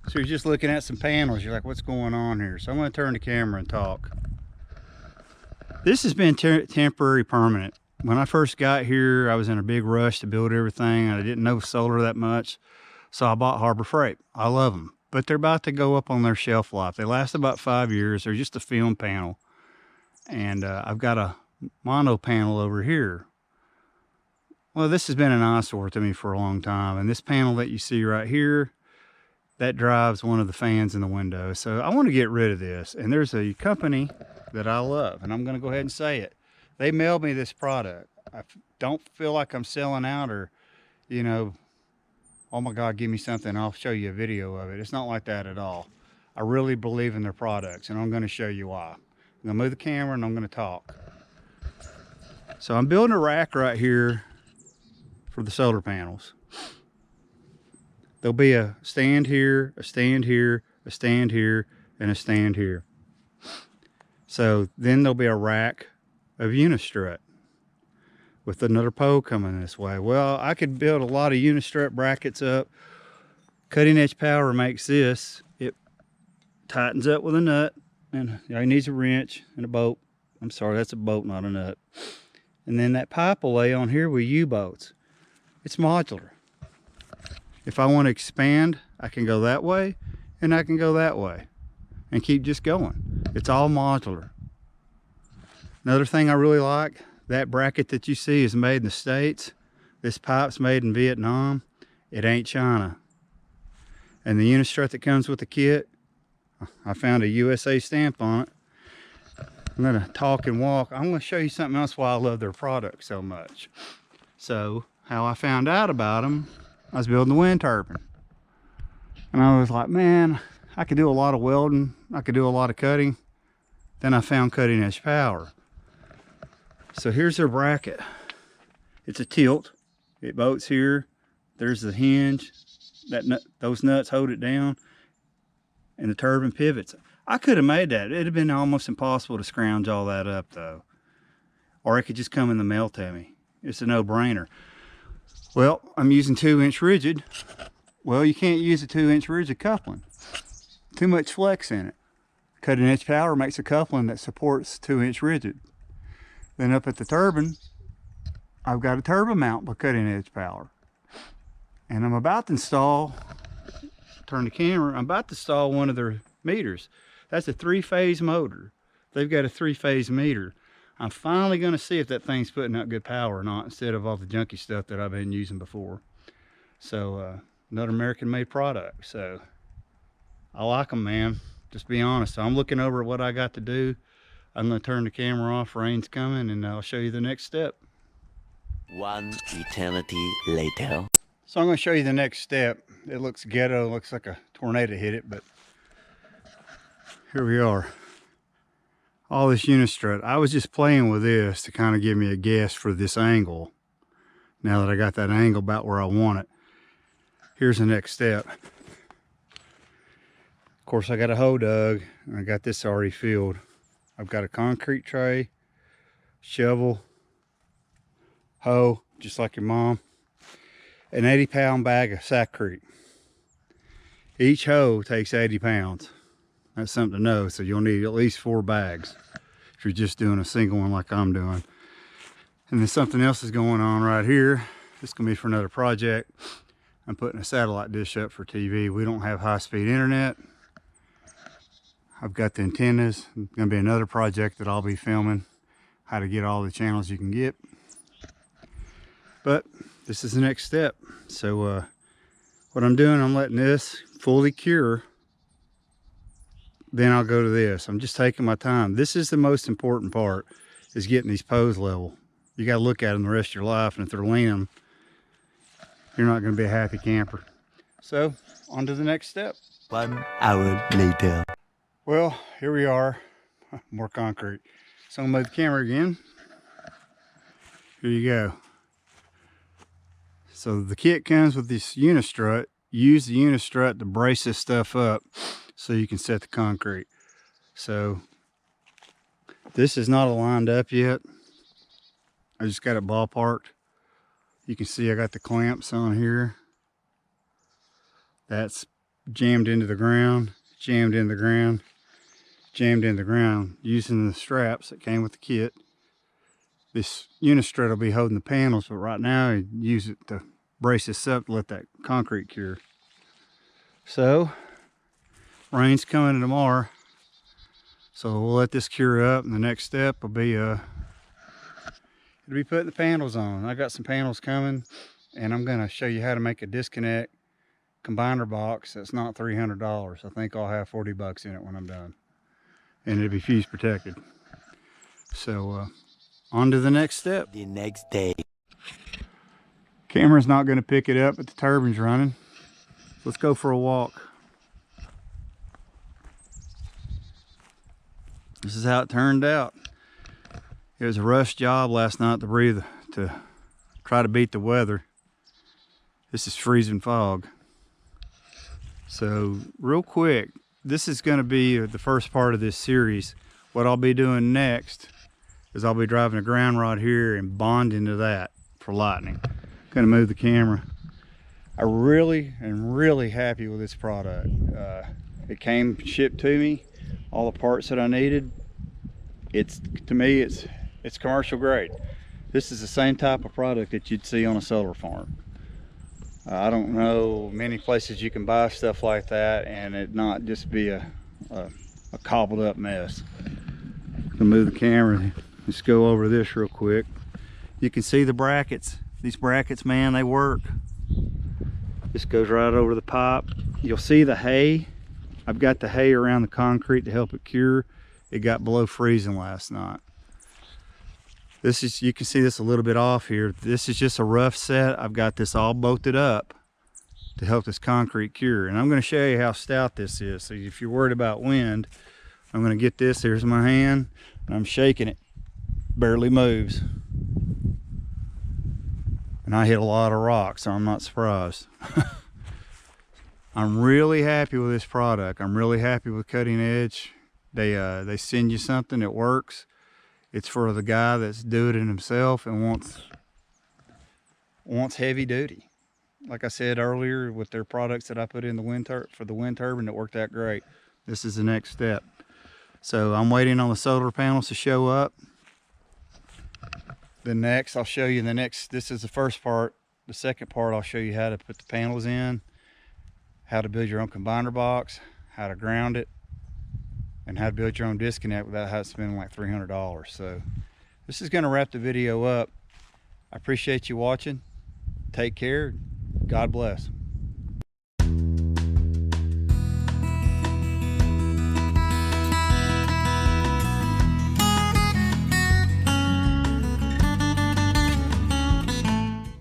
So you're just looking at some panels, you're like, what's going on here? So I'm going to turn the camera and talk. This has been temporary permanent. When I first got here, I was in a big rush to build everything. I didn't know solar that much, so I bought Harbor Freight. I love them, but they're about to go up on their shelf life. They last about 5 years. They're just a film panel. And I've got a mono panel over here. Well, this has been an eyesore to me for a long time. And this panel that you see right here, that drives one of the fans in the window. So I want to get rid of this. And there's a company that I love, and I'm going to go ahead and say it. They mailed me this product. I don't feel like I'm selling out or, you know, oh my God, give me something, I'll show you a video of it. It's not like that at all. I really believe in their products, and I'm going to show you why. I'm going to move the camera and I'm going to talk. So I'm building a rack right here for the solar panels. There'll be a stand here, a stand here, a stand here, and a stand here. So then there'll be a rack of Unistrut with another pole coming this way. Well, I could build a lot of Unistrut brackets up. CuttingEdgePower makes this. It tightens up with a nut, and it needs a wrench and a bolt. I'm sorry, that's a bolt, not a nut. And then that pipe will lay on here with U-bolts. It's modular. If I want to expand, I can go that way and I can go that way and keep just going. It's all modular. Another thing I really like, that bracket that you see is made in the States. This pipe's made in Vietnam. It ain't China. And the Unistrut that comes with the kit, I found a USA stamp on it. I'm going to talk and walk. I'm going to show you something else why I love their product so much. So, how I found out about them, I was building the wind turbine. And I was like, man, I could do a lot of welding. I could do a lot of cutting. Then I found CuttingEdgePower. So here's their bracket. It's a tilt. It bolts here. There's the hinge. Those nuts hold it down. And the turbine pivots. I could have made that. It'd have been almost impossible to scrounge all that up though. Or it could just come in the mail to me. It's a no-brainer. Well, I'm using 2-inch rigid. Well, you can't use a 2-inch rigid coupling. Too much flex in it. CuttingEdgePower makes a coupling that supports 2-inch rigid. Then up at the turbine, I've got a turbo mount by CuttingEdgePower. And I'm about to install, turn the camera, I'm about to install one of their meters. That's a 3-phase motor. They've got a 3-phase meter. I'm finally going to see if that thing's putting out good power or not, instead of all the junky stuff that I've been using before. So, another American-made product. So, I like them, man. Just be honest. So I'm looking over at what I got to do. I'm going to turn the camera off. Rain's coming, and I'll show you the next step. One eternity later. So I'm going to show you the next step. It looks ghetto. It looks like a tornado hit it, but here we are. All this Unistrut. I was just playing with this to kind of give me a guess for this angle. Now that I got that angle about where I want it. Here's the next step. Of course, I got a hole dug, and I got this already filled. I've got a concrete tray, shovel, hoe, just like your mom, an 80-pound bag of Sackcrete. Each hoe takes 80 pounds. That's something to know, so you'll need at least 4 bags if you're just doing a single one like I'm doing. And then something else is going on right here. This is going to be for another project. I'm putting a satellite dish up for TV. We don't have high-speed internet. I've got the antennas. It's going to be another project that I'll be filming, how to get all the channels you can get. But this is the next step. So what I'm doing, I'm letting this fully cure. Then I'll go to this. I'm just taking my time. This is the most important part, is getting these poles level. You got to look at them the rest of your life, and if they're leaning, you're not going to be a happy camper. So on to the next step. 1 hour later. Well, here we are, more concrete. So I'm going to move the camera again. Here you go. So the kit comes with this Unistrut. Use the Unistrut to brace this stuff up so you can set the concrete. So this is not aligned up yet. I just got it ballparked. You can see I got the clamps on here. That's jammed into the ground, jammed in the ground, jammed in the ground using the straps that came with the kit. This unistrut will be holding the panels, but right now I use it to brace this up to let that concrete cure. So rain's coming tomorrow, so we'll let this cure up, and the next step will be it'll be putting the panels on. I got some panels coming, and I'm going to show you how to make a disconnect combiner box that's not $300. I think I'll have 40 bucks in it when I'm done, and it'll be fuse protected. So on to the next step. The next day. Camera's not going to pick it up, but the turbine's running. Let's go for a walk. This is how it turned out. It was a rush job last night to try to beat the weather. This is freezing fog. So real quick, this is going to be the first part of this series. What I'll be doing next is I'll be driving a ground rod here and bonding to that for lightning. Going to move the camera. I really am really happy with this product. It came shipped to me, all the parts that I needed. To me it's commercial grade. This is the same type of product that you'd see on a solar farm. I don't know many places you can buy stuff like that and it not just be a cobbled up mess. I'm gonna move the camera. Let's go over this real quick. You can see the brackets. These brackets, man, they work. This goes right over the pipe. You'll see the hay. I've got the hay around the concrete to help it cure. It got below freezing last night. This is, you can see this a little bit off here. This is just a rough set. I've got this all bolted up to help this concrete cure. And I'm going to show you how stout this is. So if you're worried about wind, I'm going to get this. Here's my hand, and I'm shaking it. Barely moves. And I hit a lot of rocks, so I'm not surprised. I'm really happy with this product. I'm really happy with Cutting Edge. They send you something that works. It's for the guy that's doing it himself and wants heavy duty. Like I said earlier, with their products that I put in for the wind turbine, it worked out great. This is the next step. So I'm waiting on the solar panels to show up. I'll show you the next. This is the first part. The second part, I'll show you how to put the panels in, how to build your own combiner box, how to ground it, and how to build your own disconnect without having to spend like $300. So this is going to wrap the video up. I appreciate you watching. Take care. God bless.